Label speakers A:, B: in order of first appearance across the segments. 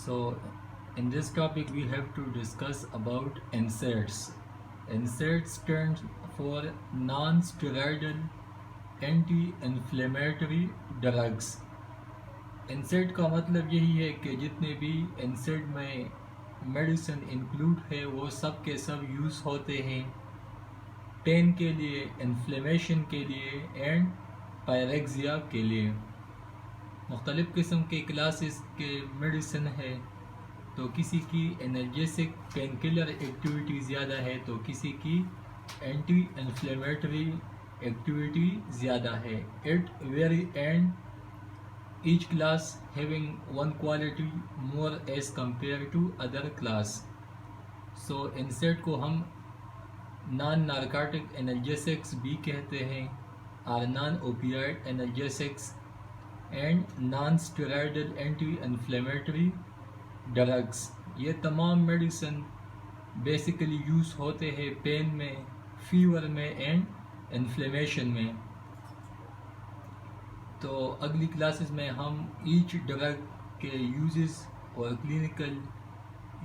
A: So, in this topic, we have to discuss about NSAIDs. NSAIDs stands for non-steroidal anti-inflammatory drugs. NSAID का मतलब यही है कि जितने भी NSAID में मेडिसिन इंक्लूड है वो सब के सब यूज़ होते हैं पेन के लिए, इन्फ्लेमेशन के लिए एंड पायरेक्सिया के लिए। मुख्तलिफ़ किस्म के क्लासेस के मेडिसिन है, तो किसी की एनर्जेसिक पेन किलर एक्टिविटी ज़्यादा है तो किसी की एंटी इन्फ्लेमेटरी एक्टिविटी ज़्यादा है। It very and each class having one quality more as compared to other class. So NSAID को हम नॉन नारकोटिक एनर्जेसिक्स भी कहते हैं और non opioid analgesics and non steroidal anti inflammatory drugs. ये तमाम मेडिसिन बेसिकली यूज़ होते हैं पेन में, फीवर में एंड इन्फ्लेमेशन में। तो अगली क्लासेस में हम ईच ड्रग के यूजेस और क्लिनिकल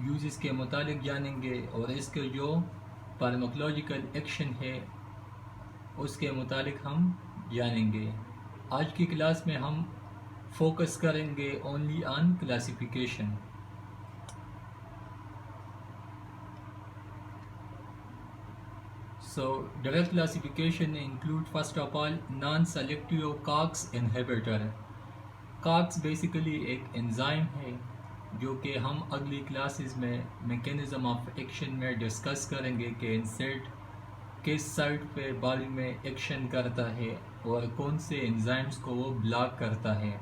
A: यूजेस के मुतालिक जानेंगे और इसके जो फार्माकोलॉजिकल एक्शन है उसके मुतालिक हम जानेंगे। आज की क्लास में हम फोकस करेंगे only on classification. So drug classification include first of all non-selective COX inhibitor। COX basically एक एंजाइम है जो कि हम अगली क्लासेस में मैकेनिज्म ऑफ एक्शन में डिस्कस करेंगे कि NSAID किस साइट पे बॉडी में एक्शन करता है और कौन से एंजाइम्स को वो ब्लॉक करता है।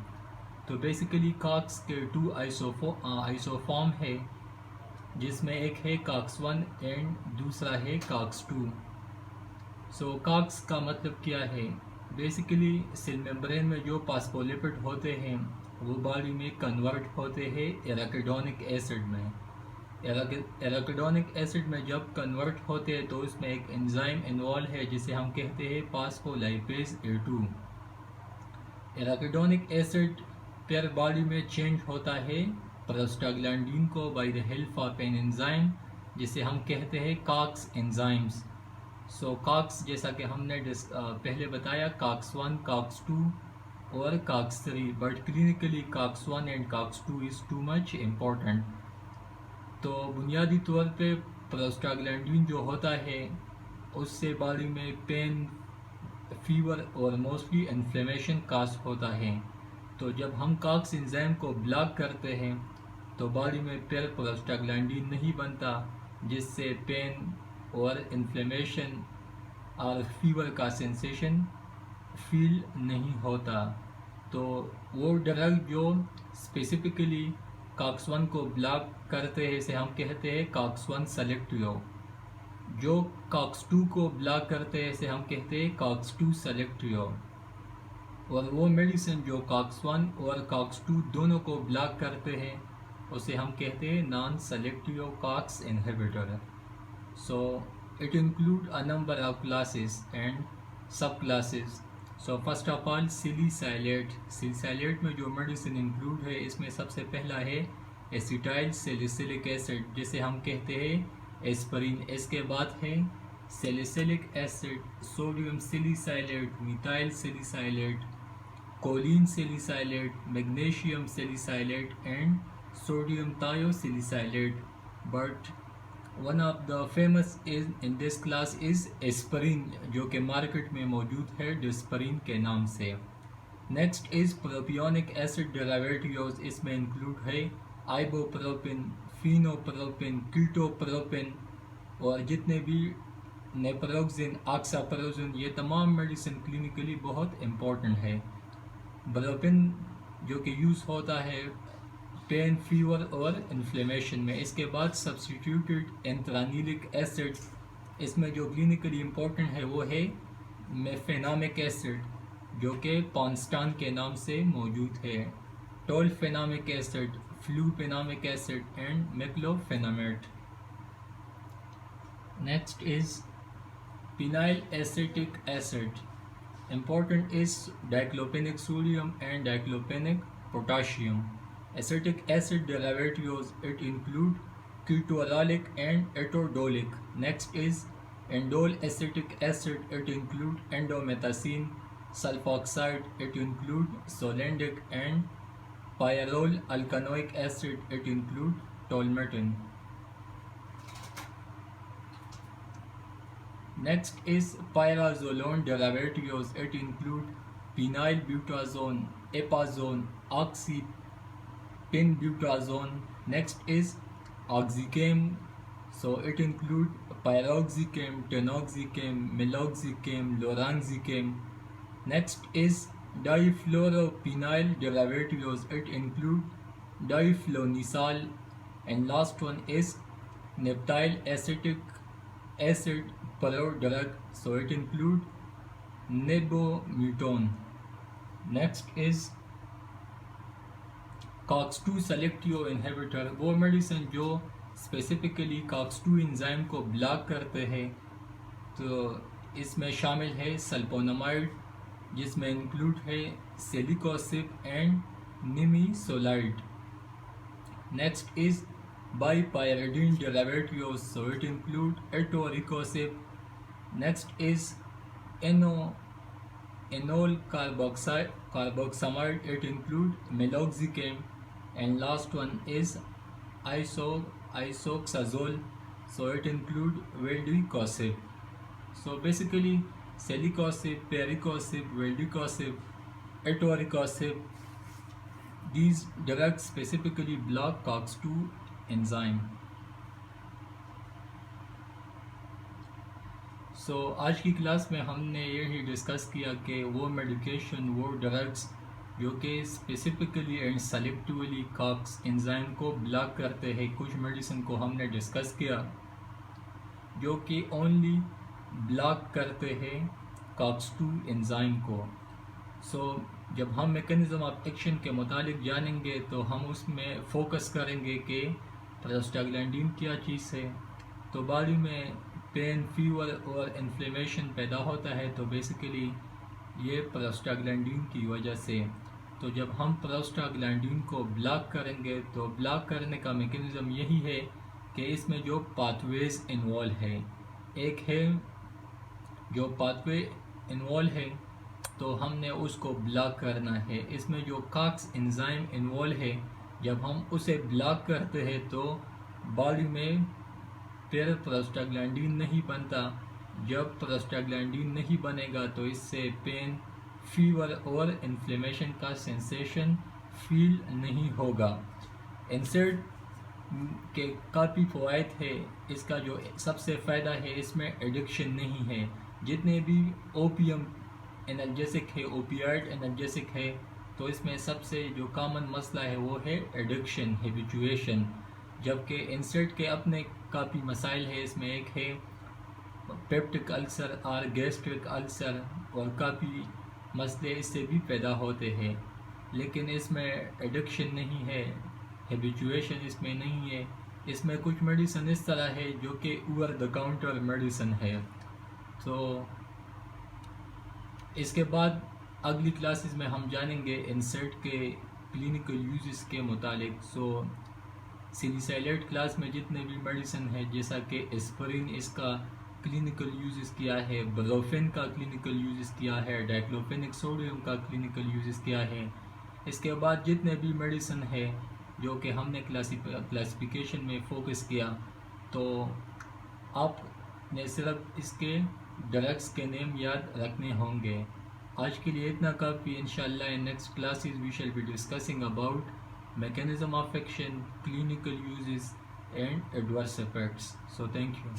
A: तो बेसिकली COX के टू आइसोफॉर्म है, जिसमें एक है COX-1 एंड दूसरा है COX-2। सो COX का मतलब क्या है? बेसिकली सेल मेम्ब्रेन में जो फॉस्फोलिपिड होते हैं वो बॉडी में कन्वर्ट होते हैं एराकिडोनिक एसिड में। एराकिडोनिक एसिड में जब कन्वर्ट होते हैं तो उसमें एक एंजाइम इन्वॉल्व है जिसे हम कहते हैं फॉस्फोलाइपेज A2। एराकिडोनिक एसिड फिर बॉडी में चेंज होता है प्रोस्टाग्लैंडिन को by the help of an enzyme जिसे हम कहते हैं COX एंजाइम्स। सो COX जैसा कि हमने पहले बताया COX-1, COX-2 और COX-3, but clinically COX-1 and COX-2 is too much important. तो बुनियादी तौर पे प्रोस्टाग्लैंडिन जो होता है उससे बॉडी में पेन, फीवर और मोस्टली इन्फ्लेमेशन काज होता है। तो जब हम COX एंजाइम को ब्लॉक करते हैं तो बॉडी में फिर प्रोस्टाग्लैंडिन नहीं बनता, जिससे पेन और इन्फ्लेमेशन और फीवर का सेंसेशन फील नहीं होता। तो वो ड्रग जो स्पेसिफिकली COX-1 को ब्लॉक करते हैं इसे हम कहते हैं COX-1 सेलेक्टिव। जो COX-2 को ब्लॉक करते हैं इसे हम कहते हैं COX-2 सेलेक्टिव। और वो मेडिसिन जो COX-1 और COX-2 दोनों को ब्लॉक करते हैं उसे हम कहते हैं non selective COX inhibitor. So it include a number of classes and subclasses. So first of all salicylate। salicylate में जो मेडिसिन इंक्लूड है इसमें सबसे पहला है एसिटाइल सैलिसिलिक एसिड जिसे हम कहते हैं एस्पिरिन। इसके बाद है salicylic acid, sodium salicylate, methyl salicylate, choline salicylate, magnesium salicylate and sodium thiosalicylate. But one of the famous in this class is aspirin जो कि मार्केट में मौजूद है डिस्परिन के नाम से। Next is propionic acid derivatives. इसमें इंक्लूड है आइबोप्रोपिन, फिनोप्रोपिन, कीटोप्रोपिन और जितने भी नेप्रोक्सिन, ऑक्साप्रोजिन, ये तमाम मेडिसिन क्लिनिकली बहुत इम्पोर्टेंट है। ब्रोपिन जो कि यूज़ होता है पेन, फीवर और इन्फ्लेमेशन में। इसके बाद सब्सटीट्यूटेड एंथ्रानिलिक एसिड, इसमें जो क्लिनिकली इम्पोर्टेंट है वो है मेफेनामिक एसिड जो कि पॉन्स्टान के नाम से मौजूद है, tolfenamic acid, flufenamic acid and meclofenamate. Next is phenyl acetic acid. Important is diclofenac sodium and diclofenac potassium. Acetic acid derivatives, it include ketorolic and etodolic. Next is indole acetic acid, it include endomethacin. Sulfoxide, it include solandic, and pyrrole alkanoic acid, it include tolmetin. Next is pyrazolone derivatives, it include phenyl butazone, epazone, oxypinbutazone. Next is oxychem, so it include pyroxychem, tenoxychem, meloxychem, loranxychem. Next is difluorophenyl derivatives, it include diflunisal. And last one is naphthyl acetic acid prodrug, so it include nebomutone. Next is COX-2 selective inhibitor, वो medicine जो specifically COX-2 enzyme को block करते हैं। तो इसमें शामिल है sulphonamide, जिसमें इंक्लूड है celecoxib and nimesulide. Next is bipyridine derivatives, so it include etoricoxib. Next is enol carboxamide, it include meloxicam. And last one is isoxazole, so it include valdecoxib. So basically selicosib, pericosib, valdecoxib, etoricosib, these drugs specifically block COX-2 enzyme. सो आज की class में हमने यही discuss किया कि वो medication, वो drugs जो कि specifically and selectively COX enzyme को ब्लॉक करते हैं। कुछ मेडिसिन को हमने डिस्कस किया जो कि ओनली ब्लॉक करते हैं COX-2 एंजाइम को। सो जब हम मैकेनिज्म ऑफ एक्शन के मुतालिक जानेंगे तो हम उसमें फोकस करेंगे कि प्रोस्टाग्लैंडिन क्या चीज़ है। तो बॉडी में पेन, फीवर और इन्फ्लेमेशन पैदा होता है, तो बेसिकली ये प्रोस्टाग्लैंडिन की वजह से। तो जब हम प्रोस्टाग्लैंडिन को ब्लॉक करेंगे तो ब्लॉक करने का मैकेनिज़्म यही है कि इसमें जो पाथवेज इन्वॉल्व है, एक है जो पाथवे इन्वॉल्व है तो हमने उसको ब्लॉक करना है। इसमें जो कॉक्स एंजाइम इन्वॉल्व है, जब हम उसे ब्लॉक करते हैं तो बॉडी में फिर प्रोस्टाग्लैंडिन नहीं बनता। जब प्रोस्टाग्लैंडिन नहीं बनेगा तो इससे पेन, फीवर और इन्फ्लेमेशन का सेंसेशन फील नहीं होगा। इंसेड के काफ़ी फ़वाइद है। इसका जो सबसे फ़ायदा है, इसमें एडिक्शन नहीं है। जितने भी ओपियम एनाल्जेसिक है, ओपियाइड एनाल्जेसिक है, तो इसमें सबसे जो कॉमन मसला है वो है एडिक्शन, हैबिचुएशन। जबकि इंसेड के अपने काफ़ी मसाइल है। इसमें एक है पेप्टिक अल्सर और गैस्ट्रिक अल्सर, और काफ़ी मसले इससे भी पैदा होते हैं। लेकिन इसमें एडिक्शन नहीं है, हैबिचुएशन इसमें नहीं है। इसमें कुछ मेडिसिन इस तरह है जो कि ओवर द काउंटर मेडिसिन है। तो इसके बाद अगली क्लासेस में हम जानेंगे इंसेड के क्लिनिकल यूजेस के मुतालिक। सो सिलिसाइलेट क्लास में जितने भी मेडिसिन है, जैसा कि एस्पिरिन, इसका क्लिनिकल यूजेस किया है, ब्रोफेन का क्लिनिकल यूजेस किया है, डाइक्लोफेनिक सोडियम का क्लिनिकल यूजेस किया है। इसके बाद जितने भी मेडिसिन है जो कि हमने क्लासिफिकेशन में फोकस किया, तो आपने सिर्फ इसके ड्रग्स के नेम याद रखने होंगे। आज के लिए इतना काफ़ी। इंशाल्लाह in next classes we shall be discussing about mechanism of action, clinical uses and adverse effects. So thank you.